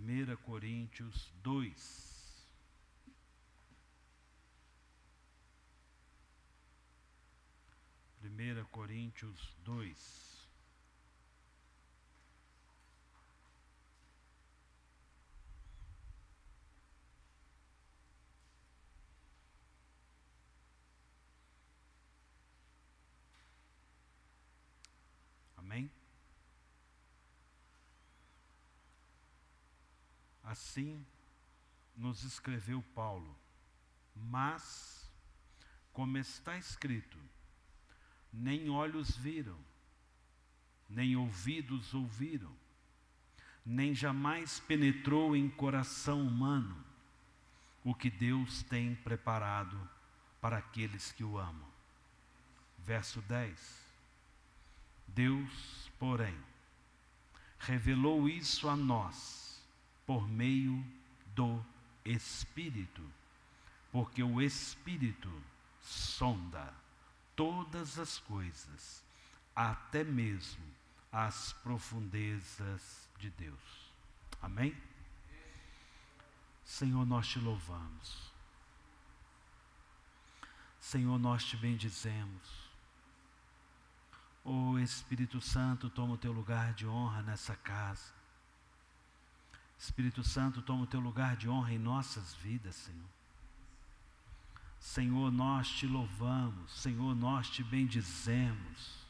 1 Coríntios 2. Primeira Coríntios 2. Amém? Assim nos escreveu Paulo, mas, como está escrito, nem olhos viram, nem ouvidos ouviram, nem jamais penetrou em coração humano o que Deus tem preparado para aqueles que o amam. Verso 10. Deus, porém, revelou isso a nós por meio do Espírito, porque o Espírito sonda todas as coisas, até mesmo as profundezas de Deus. Amém? Senhor, nós te louvamos. Senhor, nós te bendizemos. Oh Espírito Santo, toma o teu lugar de honra nessa casa. Espírito Santo, toma o teu lugar de honra em nossas vidas, Senhor. Senhor, nós te louvamos. Senhor, nós te bendizemos.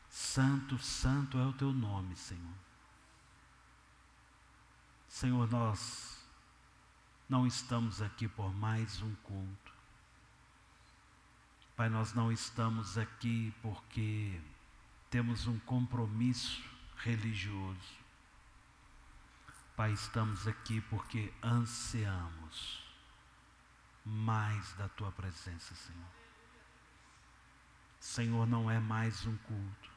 Santo, santo é o teu nome, Senhor. Senhor, nós não estamos aqui por mais um culto. Pai, nós não estamos aqui porque temos um compromisso religioso. Pai, estamos aqui porque ansiamos mais da tua presença, Senhor. Senhor, não é mais um culto.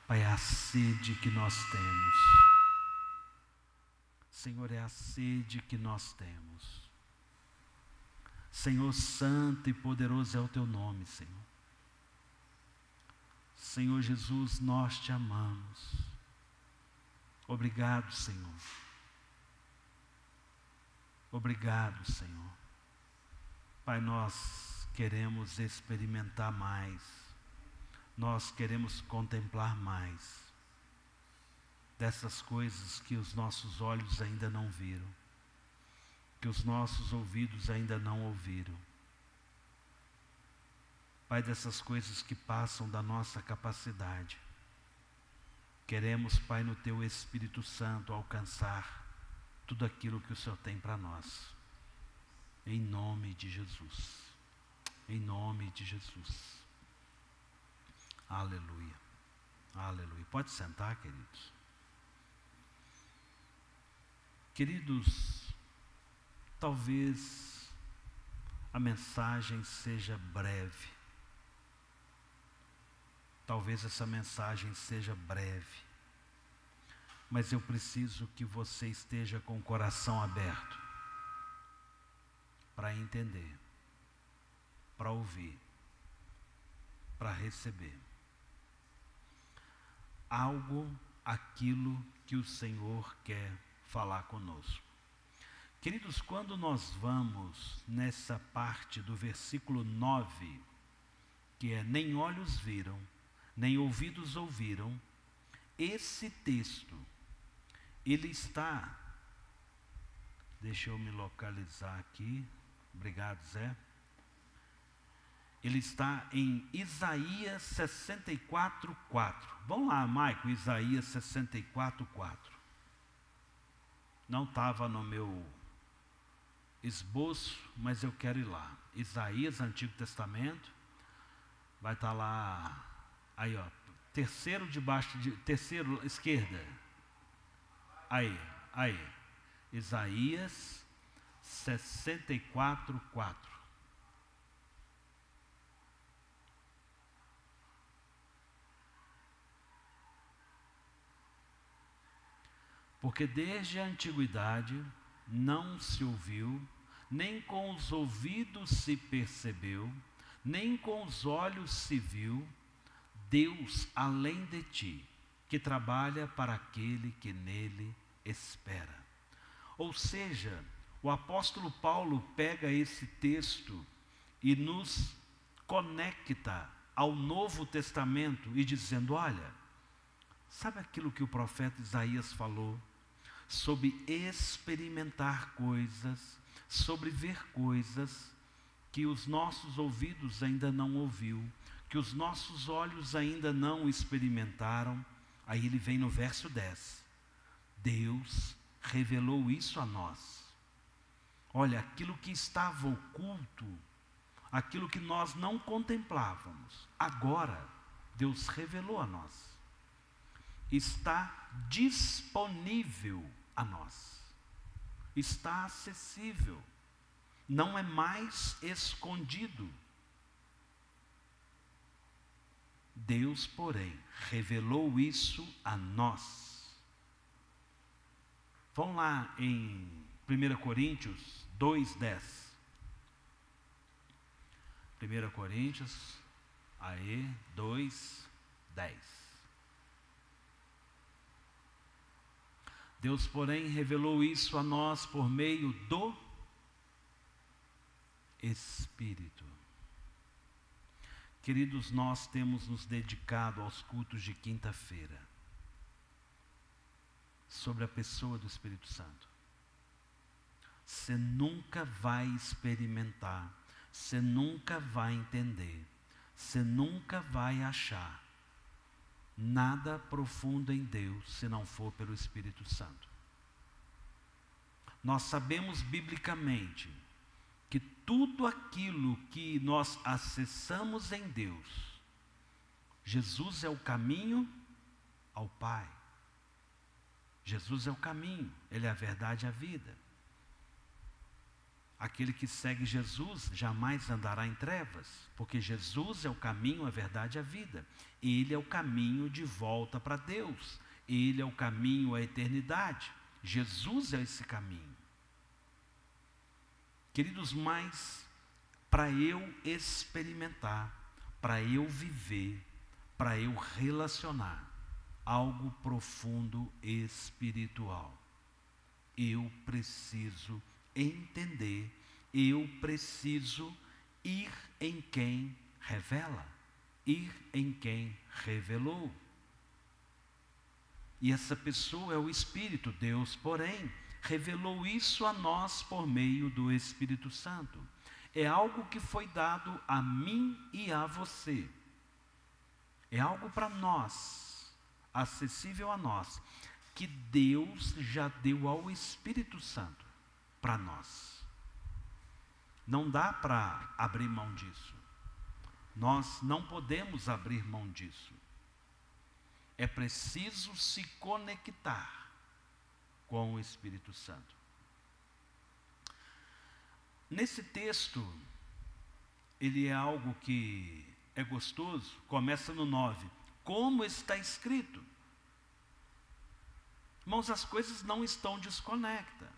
Pai, é a sede que nós temos. Senhor, é a sede que nós temos. Senhor, santo e poderoso é o teu nome, Senhor. Senhor Jesus, nós te amamos. Obrigado, Senhor. Obrigado, Senhor. Pai, nós queremos experimentar mais. Nós queremos contemplar mais dessas coisas que os nossos olhos ainda não viram, que os nossos ouvidos ainda não ouviram. Pai, dessas coisas que passam da nossa capacidade. Queremos, Pai, no teu Espírito Santo alcançar tudo aquilo que o Senhor tem para nós. Em nome de Jesus. Em nome de Jesus. Aleluia. Aleluia. Pode sentar, queridos. Queridos, talvez a mensagem seja breve. Talvez essa mensagem seja breve, mas eu preciso que você esteja com o coração aberto para entender, para ouvir, para receber aquilo que o Senhor quer falar conosco. Queridos, quando nós vamos nessa parte do versículo 9, que é nem olhos viram, nem ouvidos ouviram, esse texto, ele está, deixa eu me localizar aqui, obrigado, Zé. Ele está em Isaías 64:4. Vamos lá, Maico, Isaías 64:4. Não estava no meu esboço, mas eu quero ir lá. Isaías, Antigo Testamento, vai estar lá. Aí, ó, terceiro, esquerda. Aí. Isaías 64:4. Porque desde a antiguidade não se ouviu, nem com os ouvidos se percebeu, nem com os olhos se viu, Deus além de ti, que trabalha para aquele que nele espera. Ou seja, o apóstolo Paulo pega esse texto e nos conecta ao Novo Testamento e dizendo, olha, sabe aquilo que o profeta Isaías falou? Sobre experimentar coisas, sobre ver coisas que os nossos ouvidos ainda não ouviu, que os nossos olhos ainda não experimentaram. Aí ele vem no verso 10. Deus revelou isso a nós. Olha, aquilo que estava oculto, aquilo que nós não contemplávamos, agora Deus revelou a nós. Está disponível a nós. Está acessível. Não é mais escondido. Deus, porém, revelou isso a nós. Vamos lá em 1 Coríntios 2:10. 1 Coríntios, 2:10. Deus, porém, revelou isso a nós por meio do Espírito. Queridos, nós temos nos dedicado aos cultos de quinta-feira sobre a pessoa do Espírito Santo. Você nunca vai experimentar, você nunca vai entender, você nunca vai achar nada profundo em Deus se não for pelo Espírito Santo. Nós sabemos biblicamente que tudo aquilo que nós acessamos em Deus, Jesus é o caminho ao Pai. Jesus é o caminho, Ele é a verdade e a vida. Aquele que segue Jesus jamais andará em trevas, porque Jesus é o caminho, a verdade e a vida. Ele é o caminho de volta para Deus. Ele é o caminho à eternidade. Jesus é esse caminho. Queridos, mas para eu experimentar, para eu viver, para eu relacionar algo profundo espiritual, eu preciso entender, eu preciso ir em quem revela, ir em quem revelou. E essa pessoa é o Espírito. Deus, porém, revelou isso a nós por meio do Espírito Santo. É algo que foi dado a mim e a você. É algo para nós, acessível a nós, que Deus já deu ao Espírito Santo para nós. Não dá para abrir mão disso. Nós não podemos abrir mão disso. É preciso se conectar com o Espírito Santo. Nesse texto, ele é algo que é gostoso, começa no 9. Como está escrito? Irmãos, as coisas não estão desconectadas.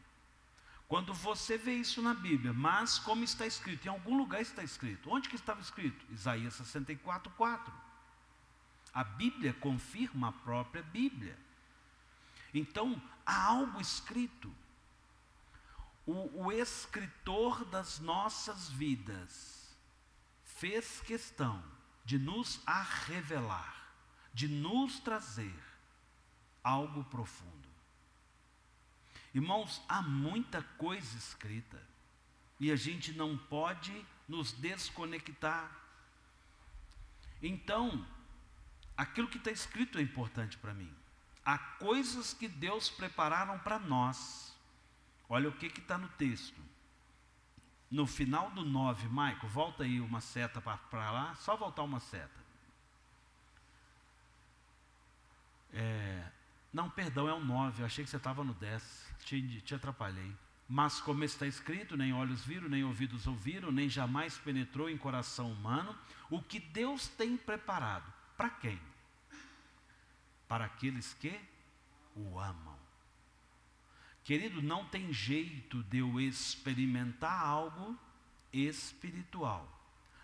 Quando você vê isso na Bíblia, mas como está escrito, em algum lugar está escrito. Onde que estava escrito? Isaías 64:4. A Bíblia confirma a própria Bíblia. Então, há algo escrito. O escritor das nossas vidas fez questão de nos revelar, de nos trazer algo profundo. Irmãos, há muita coisa escrita e a gente não pode nos desconectar. Então, aquilo que está escrito é importante para mim. Há coisas que Deus prepararam para nós. Olha o que está no texto. No final do 9, Maico, volta aí uma seta para lá, só voltar uma seta. Não, perdão, é o 9, eu achei que você estava no 10, te atrapalhei. Mas como está escrito, nem olhos viram, nem ouvidos ouviram, nem jamais penetrou em coração humano, o que Deus tem preparado. Para quem? Para aqueles que o amam. Querido, não tem jeito de eu experimentar algo espiritual.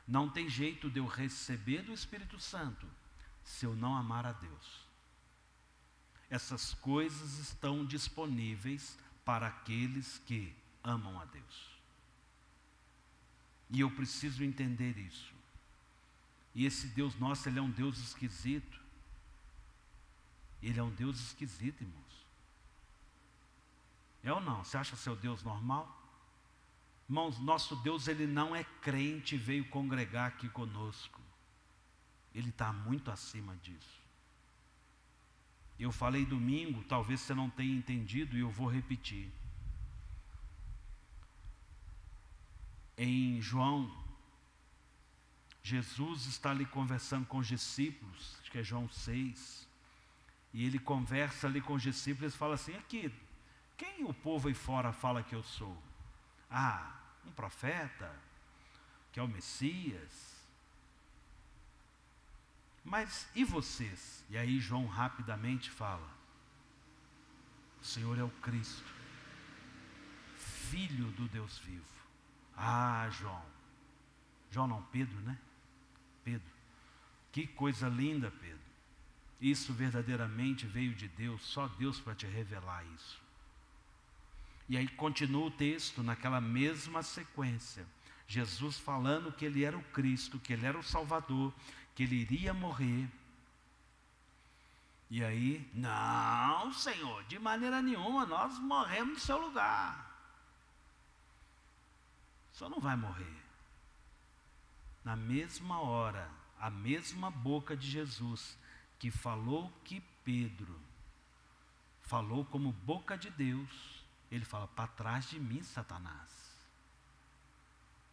Não tem jeito de eu receber do Espírito Santo se eu não amar a Deus. Essas coisas estão disponíveis para aqueles que amam a Deus. E eu preciso entender isso. E esse Deus nosso, Ele é um Deus esquisito. Ele é um Deus esquisito, irmãos. É ou não? Você acha seu Deus normal? Irmãos, nosso Deus, Ele não é crente e veio congregar aqui conosco. Ele está muito acima disso. Eu falei domingo, talvez você não tenha entendido e eu vou repetir. Em João, Jesus está ali conversando com os discípulos, acho que é João 6, e ele conversa ali com os discípulos e fala assim: aqui, quem o povo aí fora fala que eu sou? Ah, um profeta, que é o Messias. Mas e vocês? E aí João rapidamente fala: o Senhor é o Cristo, Filho do Deus vivo. Ah, João não, Pedro, né? Pedro, que coisa linda, Pedro. Isso verdadeiramente veio de Deus, só Deus para te revelar isso. E aí continua o texto naquela mesma sequência. Jesus falando que Ele era o Cristo, que Ele era o Salvador, que Ele iria morrer. E aí, não, Senhor, de maneira nenhuma, nós morremos no seu lugar. O Senhor não vai morrer. Na mesma hora, a mesma boca de Jesus, que falou que Pedro falou como boca de Deus, ele fala: para trás de mim, Satanás.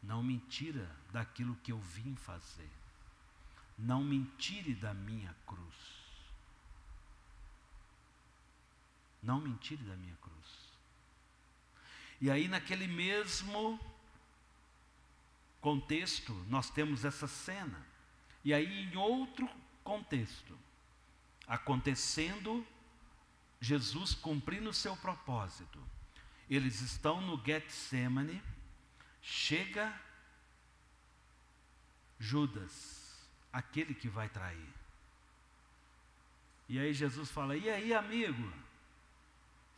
Não me tira daquilo que eu vim fazer. Não me tire da minha cruz. Não me tire da minha cruz. E aí naquele mesmo contexto, nós temos essa cena. E aí em outro contexto, acontecendo, Jesus cumprindo o seu propósito. Eles estão no Getsemane, chega Judas, aquele que vai trair. E aí Jesus fala: e aí, amigo,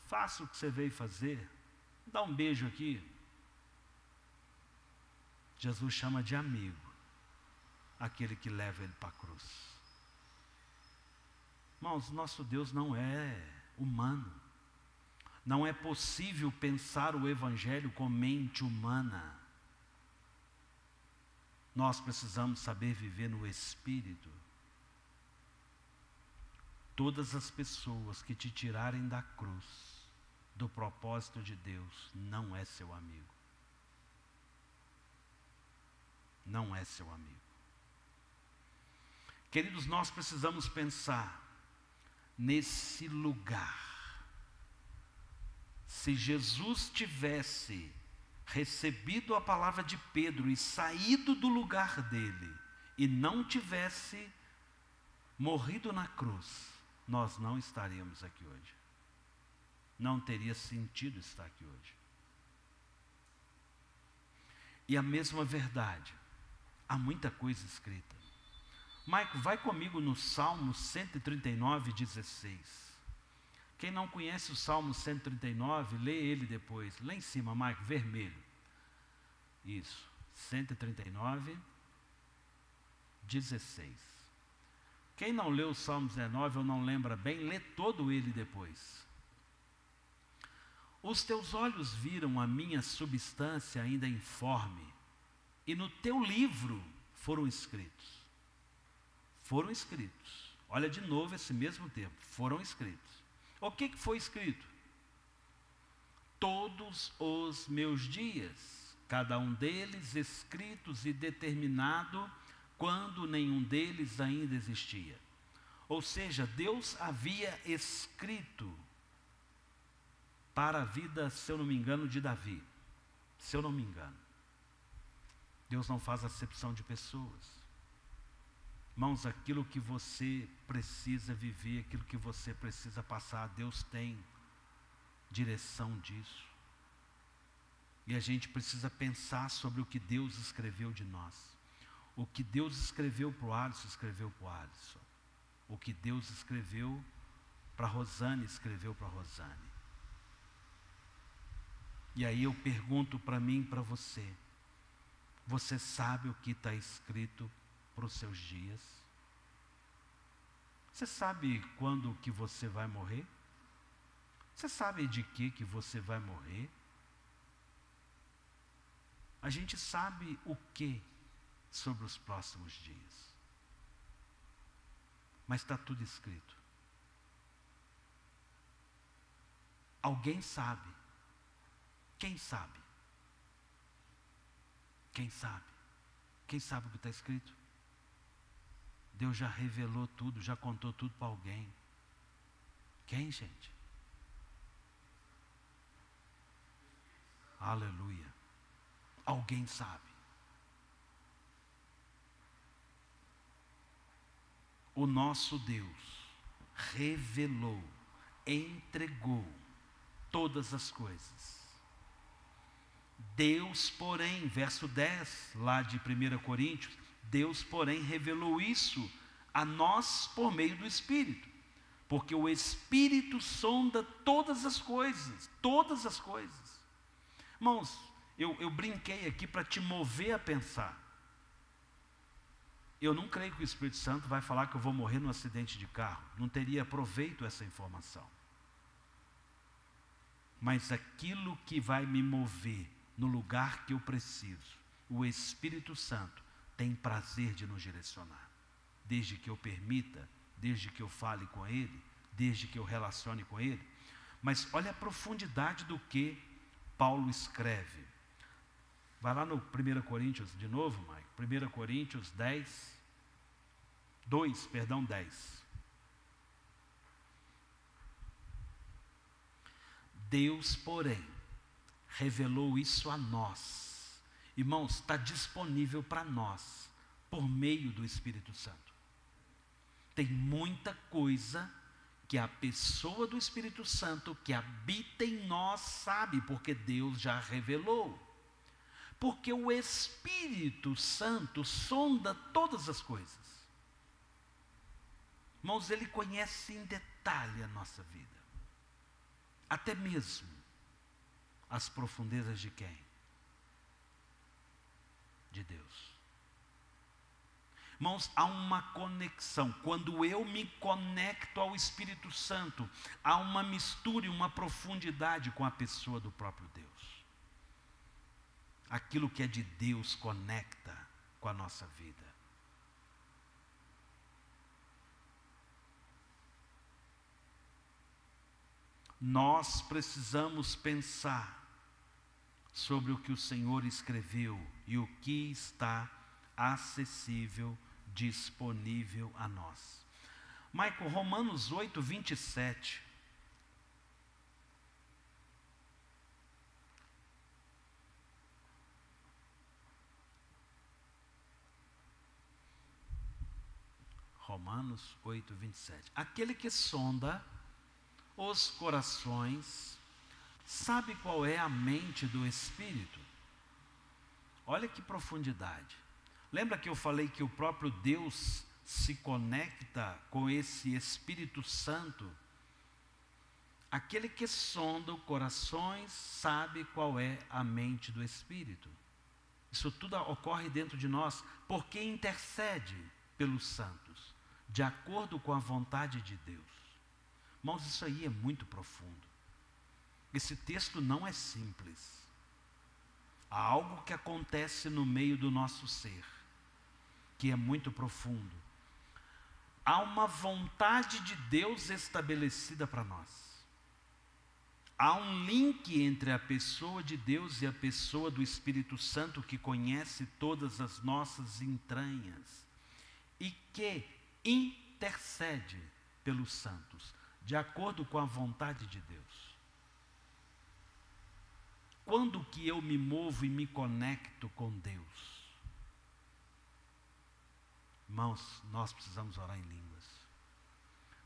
faça o que você veio fazer, dá um beijo aqui. Jesus chama de amigo aquele que leva ele para a cruz. Irmãos, nosso Deus não é humano. Não é possível pensar o Evangelho com mente humana. Nós precisamos saber viver no Espírito. Todas as pessoas que te tirarem da cruz, do propósito de Deus, não é seu amigo. Não é seu amigo. Queridos, nós precisamos pensar nesse lugar. Se Jesus tivesse recebido a palavra de Pedro e saído do lugar dele, e não tivesse morrido na cruz, nós não estaríamos aqui hoje. Não teria sentido estar aqui hoje. E a mesma verdade, há muita coisa escrita. Maico, vai comigo no Salmo 139, 16. Quem não conhece o Salmo 139, lê ele depois. Lá em cima, Maico, vermelho. Isso, 139, 16. Quem não leu o Salmo 19 ou não lembra bem, lê todo ele depois. Os teus olhos viram a minha substância ainda informe, e no teu livro foram escritos. Foram escritos. Olha de novo esse mesmo tempo. Foram escritos. O que foi escrito? Todos os meus dias, cada um deles escritos e determinado, quando nenhum deles ainda existia. Ou seja, Deus havia escrito para a vida, se eu não me engano, de Davi. Se eu não me engano. Deus não faz acepção de pessoas. Irmãos, aquilo que você precisa viver, aquilo que você precisa passar, Deus tem direção disso. E a gente precisa pensar sobre o que Deus escreveu de nós. O que Deus escreveu para o Alisson, escreveu para o Alisson. O que Deus escreveu para Rosane, escreveu para Rosane. E aí eu pergunto para mim e para você: você sabe o que está escrito para os seus dias? Você sabe quando que você vai morrer? Você sabe de que você vai morrer? A gente sabe o que sobre os próximos dias? Mas está tudo escrito. Alguém sabe. Quem sabe? Quem sabe? Quem sabe o que está escrito? Deus já revelou tudo, já contou tudo para alguém. Quem, gente? Aleluia. Alguém sabe. O nosso Deus revelou, entregou todas as coisas. Deus, porém, verso 10, lá de 1 Coríntios, Deus, porém, revelou isso a nós por meio do Espírito, porque o Espírito sonda todas as coisas, todas as coisas. Irmãos, eu brinquei aqui para te mover a pensar. Eu não creio que o Espírito Santo vai falar que eu vou morrer num acidente de carro, não teria proveito essa informação. Mas aquilo que vai me mover no lugar que eu preciso, o Espírito Santo tem prazer de nos direcionar, desde que eu permita, desde que eu fale com Ele, desde que eu relacione com Ele. Mas olha a profundidade do que Paulo escreve. Vai lá no 1 Coríntios de novo, Mike. 1 Coríntios 10. Deus, porém, revelou isso a nós. Irmãos, está disponível para nós, por meio do Espírito Santo. Tem muita coisa que a pessoa do Espírito Santo que habita em nós sabe, porque Deus já revelou. Porque o Espírito Santo sonda todas as coisas. Irmãos, Ele conhece em detalhe a nossa vida. Até mesmo as profundezas de quem? De Deus. Irmãos, há uma conexão. Quando eu me conecto ao Espírito Santo, há uma mistura e uma profundidade com a pessoa do próprio Deus. Aquilo que é de Deus conecta com a nossa vida. Nós precisamos pensar sobre o que o Senhor escreveu e o que está acessível, disponível a nós. Michael, Romanos 8, 27. Romanos 8, 27. Aquele que sonda os corações, sabe qual é a mente do Espírito? Olha que profundidade. Lembra que eu falei que o próprio Deus se conecta com esse Espírito Santo? Aquele que sonda os corações sabe qual é a mente do Espírito. Isso tudo ocorre dentro de nós, porque intercede pelos santos, de acordo com a vontade de Deus. Irmãos, isso aí é muito profundo. Esse texto não é simples. Há algo que acontece no meio do nosso ser, que é muito profundo. Há uma vontade de Deus estabelecida para nós. Há um link entre a pessoa de Deus e a pessoa do Espírito Santo, que conhece todas as nossas entranhas e que intercede pelos santos, de acordo com a vontade de Deus. Quando que eu me movo e me conecto com Deus? Irmãos, nós precisamos orar em línguas.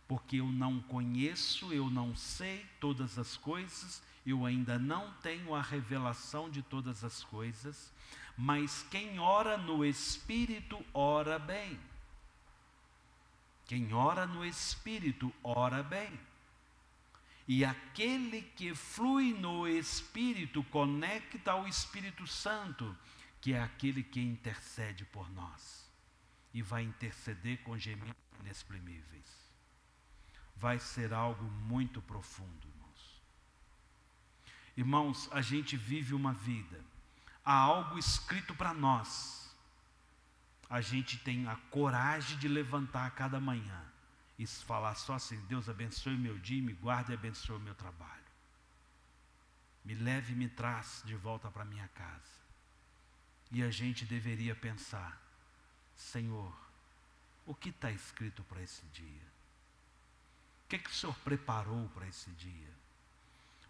Porque eu não conheço, eu não sei todas as coisas, eu ainda não tenho a revelação de todas as coisas, mas quem ora no Espírito, ora bem. Quem ora no Espírito, ora bem. E aquele que flui no Espírito conecta ao Espírito Santo, que é aquele que intercede por nós. E vai interceder com gemidos inexprimíveis. Vai ser algo muito profundo, irmãos. Irmãos, a gente vive uma vida. Há algo escrito para nós. A gente tem a coragem de levantar a cada manhã e falar só assim: Deus abençoe meu dia, me guarde e abençoe o meu trabalho. Me leve e me traz de volta para minha casa. E a gente deveria pensar: Senhor, o que está escrito para esse dia? O que o Senhor preparou para esse dia?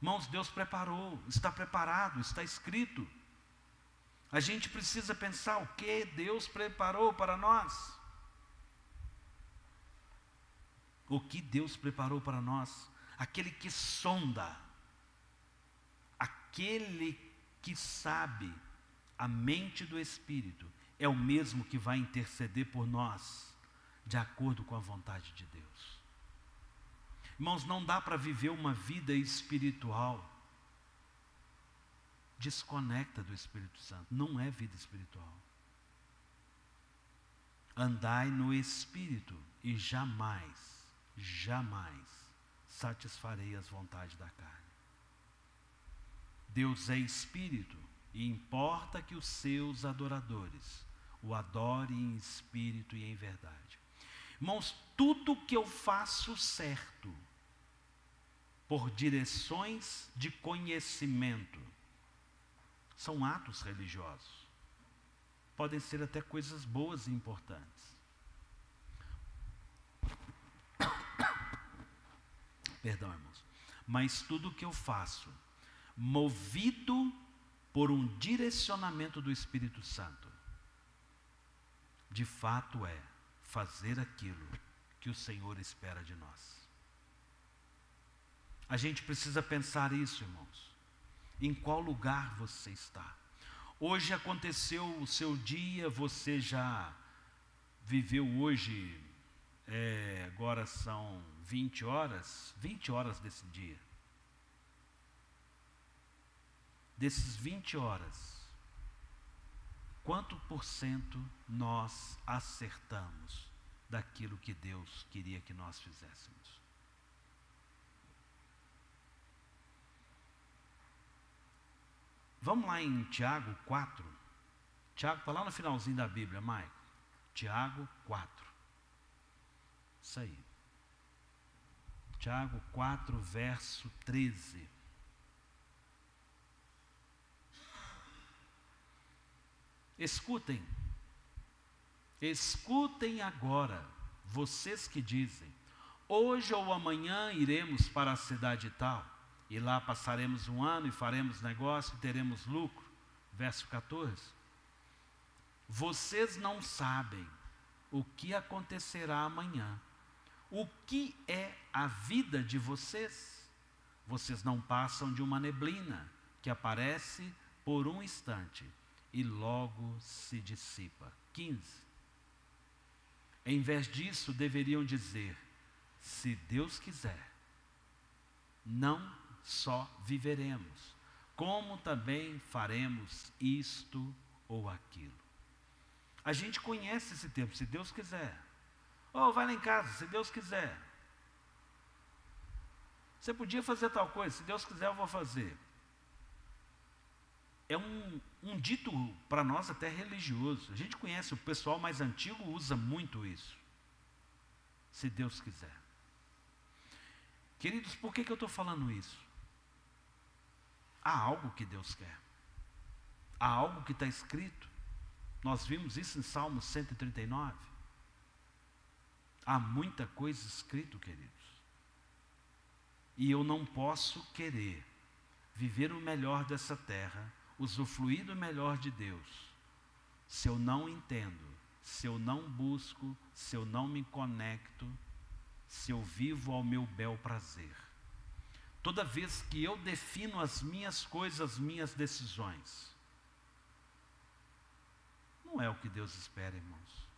Irmãos, Deus preparou, está preparado, está escrito. A gente precisa pensar o que Deus preparou para nós. O que Deus preparou para nós? Aquele que sonda, aquele que sabe a mente do Espírito, é o mesmo que vai interceder por nós, de acordo com a vontade de Deus. Irmãos, não dá para viver uma vida espiritual desconecta do Espírito Santo. Não é vida espiritual. Andai no Espírito e jamais satisfarei as vontades da carne. Deus é Espírito e importa que os seus adoradores o adorem em espírito e em verdade. Irmãos, tudo que eu faço certo, por direções de conhecimento, são atos religiosos. Podem ser até coisas boas e importantes. Perdão, irmãos. Mas tudo que eu faço, movido por um direcionamento do Espírito Santo, de fato é fazer aquilo que o Senhor espera de nós. A gente precisa pensar isso, irmãos. Em qual lugar você está? Hoje aconteceu o seu dia, você já viveu hoje, agora são 20 horas desse dia. Desses 20 horas, quanto por cento nós acertamos daquilo que Deus queria que nós fizéssemos? Vamos lá em Tiago 4. Tiago está lá no finalzinho da Bíblia, Maico. Tiago 4. Isso aí. Tiago 4, verso 13. Escutem. Escutem agora, vocês que dizem: hoje ou amanhã iremos para a cidade tal, e lá passaremos um ano e faremos negócio e teremos lucro. Verso 14. Vocês não sabem o que acontecerá amanhã. O que é a vida de vocês? Vocês não passam de uma neblina que aparece por um instante e logo se dissipa. 15. Em vez disso, deveriam dizer: se Deus quiser, não só viveremos, como também faremos isto ou aquilo. A gente conhece esse termo, se Deus quiser. Oh, vai lá em casa, se Deus quiser. Você podia fazer tal coisa, se Deus quiser eu vou fazer. É um dito para nós até religioso. A gente conhece, o pessoal mais antigo usa muito isso. Se Deus quiser. Queridos, por que eu estou falando isso? Há algo que Deus quer. Há algo que está escrito. Nós vimos isso em Salmo 139. Há muita coisa escrito, queridos. E eu não posso querer viver o melhor dessa terra, usufruir do melhor de Deus, se eu não entendo, se eu não busco, se eu não me conecto, se eu vivo ao meu bel prazer. Toda vez que eu defino as minhas coisas, as minhas decisões, não é o que Deus espera, irmãos.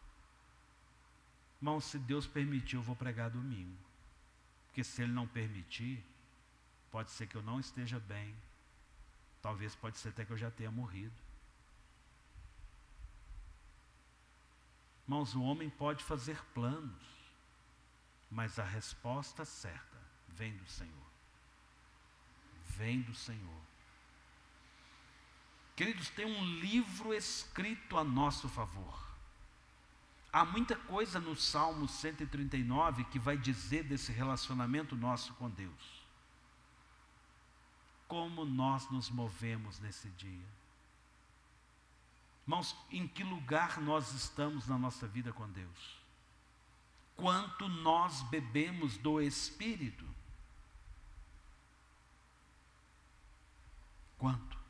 Irmãos, se Deus permitir, eu vou pregar domingo. Porque se Ele não permitir, Pode ser que eu não esteja bem. Talvez pode ser até que eu já tenha morrido. Irmãos, o homem pode fazer planos, mas a resposta certa vem do Senhor. Vem do Senhor. Queridos, tem um livro escrito a nosso favor. Há muita coisa no Salmo 139 que vai dizer desse relacionamento nosso com Deus. Como nós nos movemos nesse dia. Irmãos, em que lugar nós estamos na nossa vida com Deus? Quanto nós bebemos do Espírito? Quanto?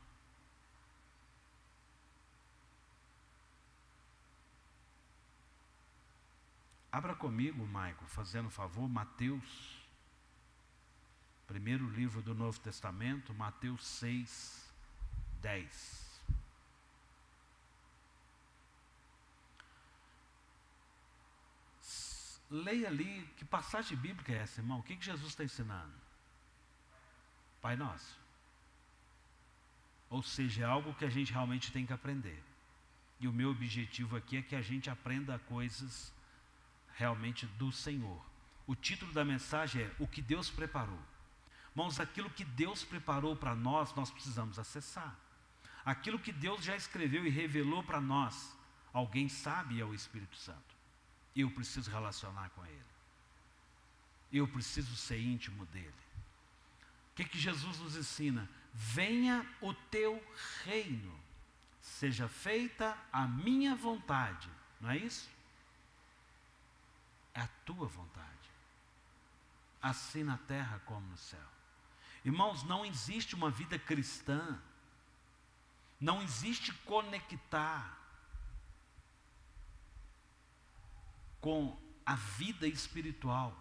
Abra comigo, Maico, fazendo favor, Mateus, primeiro livro do Novo Testamento, Mateus 6, 10. Leia ali, que passagem bíblica é essa, irmão? O que Jesus está ensinando? Pai Nosso. Ou seja, é algo que a gente realmente tem que aprender. E o meu objetivo aqui é que a gente aprenda coisas realmente do Senhor. O título da mensagem é O que Deus preparou. Irmãos, aquilo que Deus preparou para nós, nós precisamos acessar. Aquilo que Deus já escreveu e revelou para nós, alguém sabe, é o Espírito Santo. Eu preciso relacionar com Ele. Eu preciso ser íntimo dEle. O que Jesus nos ensina? Venha o teu reino, seja feita a minha vontade. Não é isso? É a tua vontade. Assim na terra como no céu. Irmãos, não existe uma vida cristã. Não existe conectar com a vida espiritual,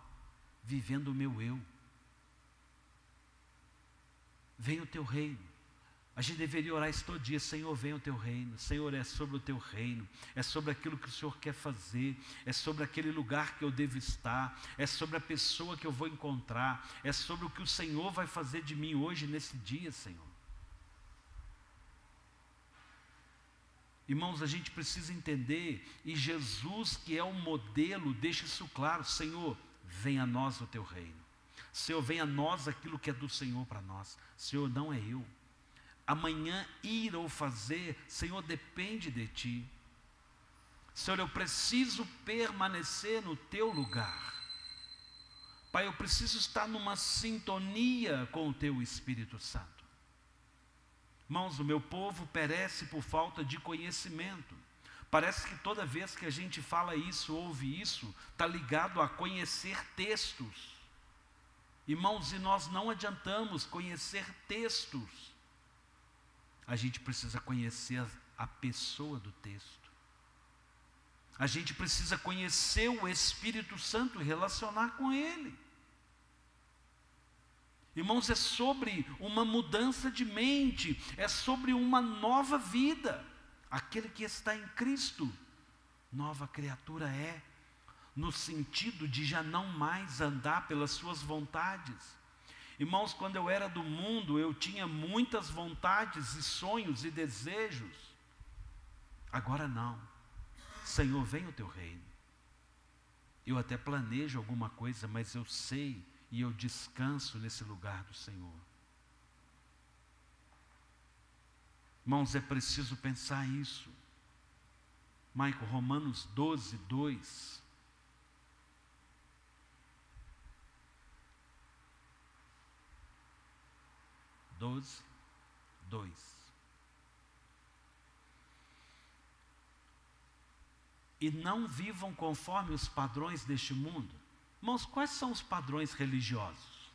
vivendo o meu eu. Venha o teu reino. A gente deveria orar isso todo dia. Senhor, venha o teu reino. Senhor, é sobre o teu reino. É sobre aquilo que o Senhor quer fazer. É sobre aquele lugar que eu devo estar. É sobre a pessoa que eu vou encontrar. É sobre o que o Senhor vai fazer de mim hoje, nesse dia, Senhor. Irmãos, a gente precisa entender, e Jesus, que é o modelo, deixa isso claro. Senhor, venha a nós o teu reino. Senhor, venha a nós aquilo que é do Senhor para nós. Senhor, não é eu. Amanhã ir ou fazer, Senhor, depende de Ti. Senhor, eu preciso permanecer no Teu lugar. Pai, eu preciso estar numa sintonia com o Teu Espírito Santo. Irmãos, o meu povo perece por falta de conhecimento. Parece que toda vez que a gente fala isso, ouve isso, está ligado a conhecer textos. Irmãos, e nós não adiantamos conhecer textos. A gente precisa conhecer a pessoa do texto. A gente precisa conhecer o Espírito Santo e relacionar com Ele. Irmãos, é sobre uma mudança de mente, é sobre uma nova vida. Aquele que está em Cristo, nova criatura é, no sentido de já não mais andar pelas suas vontades. Irmãos, quando eu era do mundo, eu tinha muitas vontades e sonhos e desejos. Agora não. Senhor, vem o teu reino. Eu até planejo alguma coisa, mas eu sei e eu descanso nesse lugar do Senhor. Irmãos, é preciso pensar isso. Maico, Romanos 12, 2. E não vivam conforme os padrões deste mundo. Irmãos, quais são os padrões religiosos?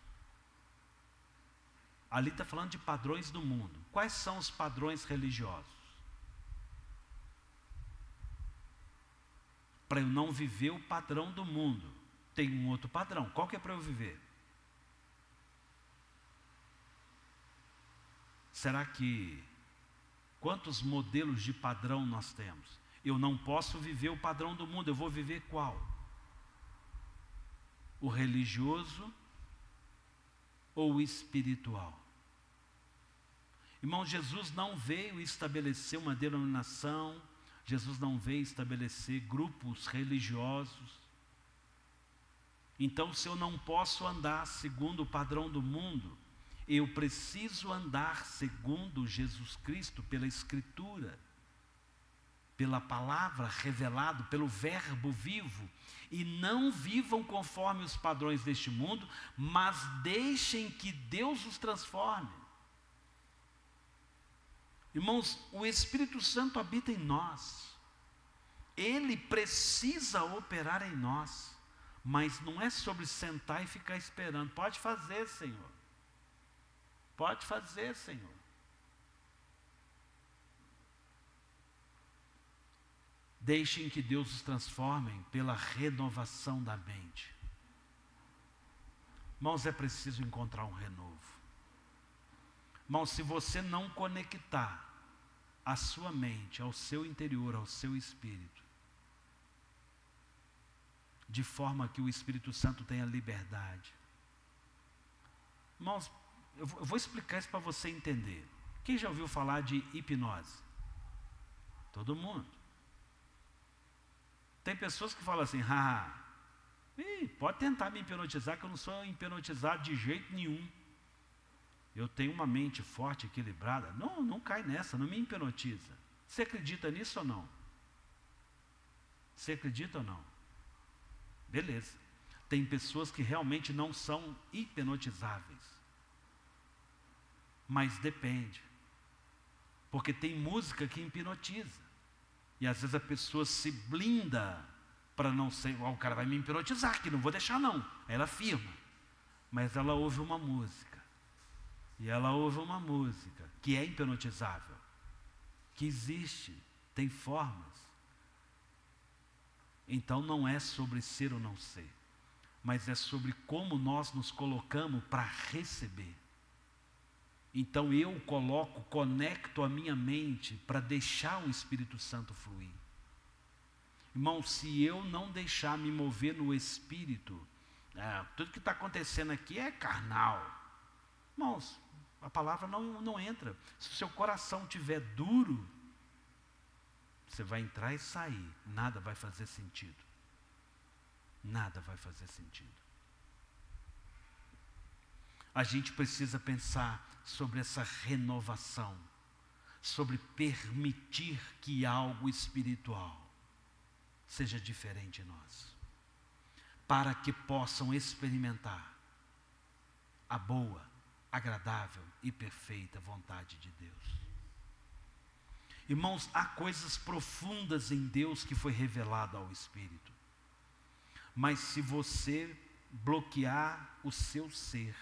Ali está falando de padrões do mundo. Quais são os padrões religiosos? Para eu não viver o padrão do mundo, tem um outro padrão. Qual que é para eu viver? Será que quantos modelos de padrão nós temos? Eu não posso viver o padrão do mundo, eu vou viver qual? O religioso ou espiritual. Irmão, Jesus não veio estabelecer uma denominação, Jesus não veio estabelecer grupos religiosos. Então, se eu não posso andar segundo o padrão do mundo, eu preciso andar segundo Jesus Cristo, pela Escritura, pela palavra revelada, pelo verbo vivo. E não vivam conforme os padrões deste mundo, mas deixem que Deus os transforme. Irmãos, o Espírito Santo habita em nós. Ele precisa operar em nós. Mas não é sobre sentar e ficar esperando. Pode fazer, Senhor. Pode fazer, Senhor. Deixem que Deus os transforme pela renovação da mente. Irmãos, é preciso encontrar um renovo. Irmãos, se você não conectar a sua mente ao seu interior, ao seu espírito, de forma que o Espírito Santo tenha liberdade. Irmãos, eu vou explicar isso para você entender. Quem já ouviu falar de hipnose? Todo mundo. Tem pessoas que falam assim, pode tentar me hipnotizar, que eu não sou hipnotizado de jeito nenhum. Eu tenho uma mente forte, equilibrada. Não cai nessa, não me hipnotiza. Você acredita nisso ou não? Você acredita ou não? Beleza. Tem pessoas que realmente não são hipnotizáveis. Mas depende. Porque tem música que hipnotiza. E às vezes a pessoa se blinda para não ser, o cara vai me hipnotizar, que não vou deixar não. Ela afirma. Mas ela ouve uma música. E ela ouve uma música que é hipnotizável. Que existe, tem formas. Então não é sobre ser ou não ser, mas é sobre como nós nos colocamos para receber. Então eu conecto a minha mente para deixar o Espírito Santo fluir. Irmão, se eu não deixar me mover no Espírito, tudo que está acontecendo aqui é carnal. Irmãos, a palavra não entra. Se o seu coração estiver duro, você vai entrar e sair, nada vai fazer sentido. Nada vai fazer sentido. A gente precisa pensar sobre essa renovação, sobre permitir que algo espiritual seja diferente em nós, para que possam experimentar a boa, agradável e perfeita vontade de Deus. Irmãos, há coisas profundas em Deus que foi revelado ao Espírito. Mas se você bloquear o seu ser,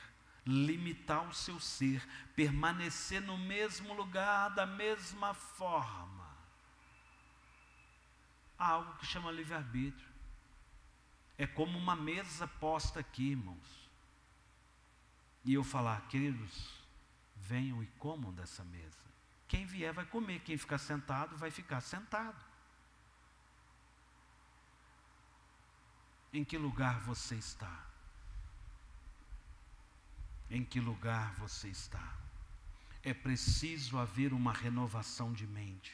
limitar o seu ser, permanecer no mesmo lugar, da mesma forma, há algo que chama livre-arbítrio. É como uma mesa posta aqui, irmãos. E eu falar, queridos, venham e comam dessa mesa. Quem vier vai comer, quem ficar sentado vai ficar sentado. Em que lugar você está? Em que lugar você está? É preciso haver uma renovação de mente.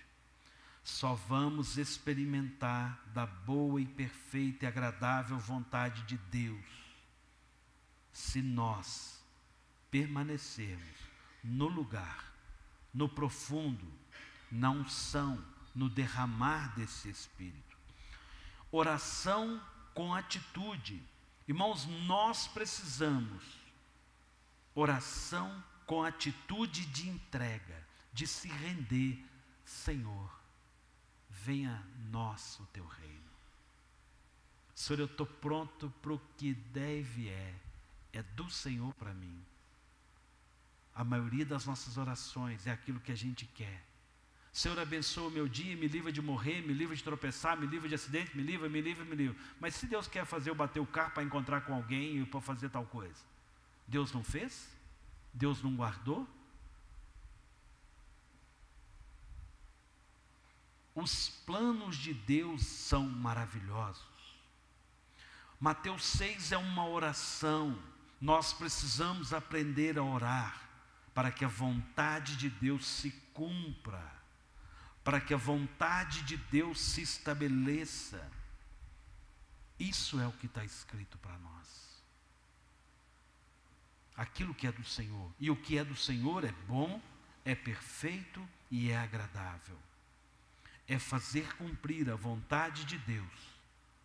Só vamos experimentar da boa e perfeita e agradável vontade de Deus se nós permanecermos no lugar, no profundo, na unção, no derramar desse Espírito. Oração com atitude. Irmãos, nós precisamos oração com atitude de entrega, de se render. Senhor, venha a nós o teu reino. Senhor, eu estou pronto para o que deve é do Senhor para mim. A maioria das nossas orações é aquilo que a gente quer. Senhor, abençoa o meu dia, me livra de morrer, me livra de tropeçar, me livra de acidente, me livra. Mas se Deus quer fazer eu bater o carro para encontrar com alguém e para fazer tal coisa, Deus não fez? Deus não guardou? Os planos de Deus são maravilhosos. Mateus 6 é uma oração Nós precisamos aprender a orar para que a vontade de Deus se cumpra, para que a vontade de Deus se estabeleça. Isso é o que está escrito para nós. Aquilo que é do Senhor. E o que é do Senhor é bom, é perfeito e é agradável. É fazer cumprir a vontade de Deus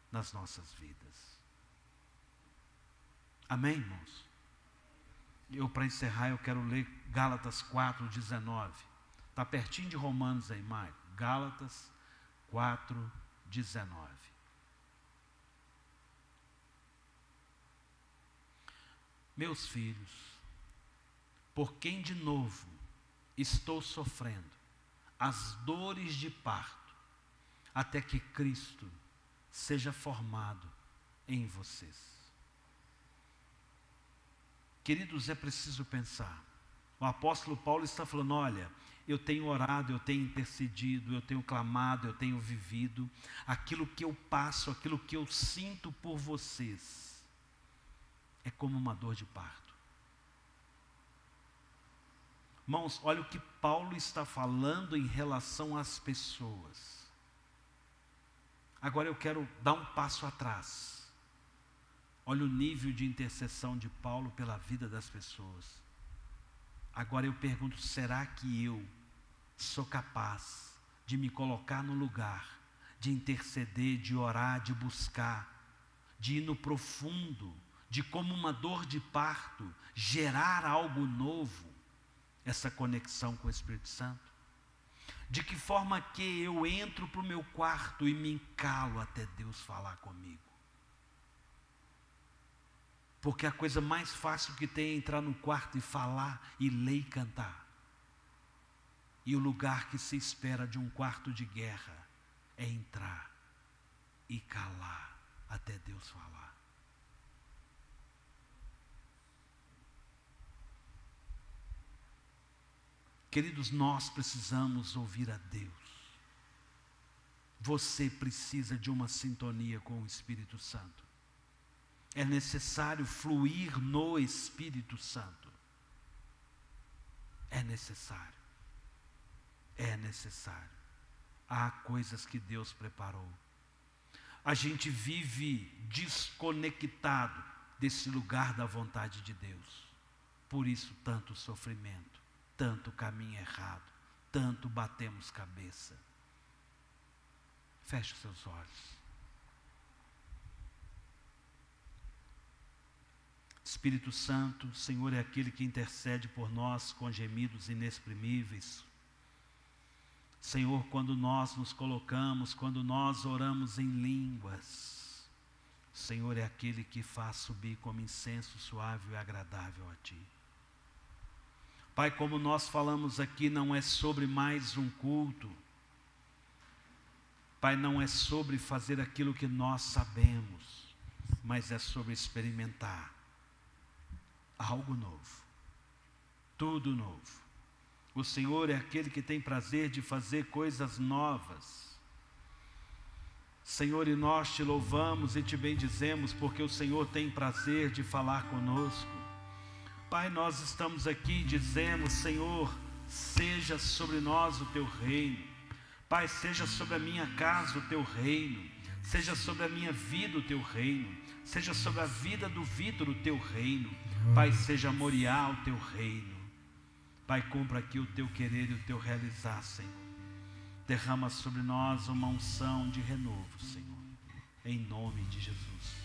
nas nossas vidas. Amém, irmãos? Para encerrar, eu quero ler Gálatas 4:19. Está pertinho de Romanos aí, Maico. Gálatas 4:19. Meus filhos, por quem de novo estou sofrendo as dores de parto, até que Cristo seja formado em vocês. Queridos, é preciso pensar. O apóstolo Paulo está falando, olha, eu tenho orado, eu tenho intercedido, eu tenho clamado, eu tenho vivido. Aquilo que eu passo, aquilo que eu sinto por vocês, é como uma dor de parto. Irmãos, olha o que Paulo está falando em relação às pessoas. Agora eu quero dar um passo atrás. Olha o nível de intercessão de Paulo pela vida das pessoas. Agora eu pergunto, será que eu sou capaz de me colocar no lugar, de interceder, de orar, de buscar, de ir no profundo, de como uma dor de parto, gerar algo novo, essa conexão com o Espírito Santo? De que forma que eu entro para o meu quarto e me encalo até Deus falar comigo? Porque a coisa mais fácil que tem é entrar no quarto e falar, e ler e cantar. E o lugar que se espera de um quarto de guerra é entrar e calar até Deus falar. Queridos, nós precisamos ouvir a Deus. Você precisa de uma sintonia com o Espírito Santo. É necessário fluir no Espírito Santo. É necessário. É necessário. Há coisas que Deus preparou. A gente vive desconectado desse lugar da vontade de Deus. Por isso tanto sofrimento, tanto caminho errado, tanto batemos cabeça. Feche os seus olhos. Espírito Santo, o Senhor é aquele que intercede por nós com gemidos inexprimíveis. Senhor, quando nós nos colocamos, quando nós oramos em línguas, o Senhor é aquele que faz subir como incenso suave e agradável a Ti. Pai, como nós falamos aqui, não é sobre mais um culto. Pai, não é sobre fazer aquilo que nós sabemos, mas é sobre experimentar algo novo, tudo novo. O Senhor é aquele que tem prazer de fazer coisas novas. Senhor, e nós te louvamos e te bendizemos, porque o Senhor tem prazer de falar conosco. Pai, nós estamos aqui e dizemos, Senhor, seja sobre nós o teu reino. Pai, seja sobre a minha casa o teu reino. Seja sobre a minha vida o teu reino. Seja sobre a vida do Vitor o teu reino. Pai, seja Moriá o teu reino. Pai, cumpra aqui o teu querer e o teu realizar, Senhor. Derrama sobre nós uma unção de renovo, Senhor. Em nome de Jesus.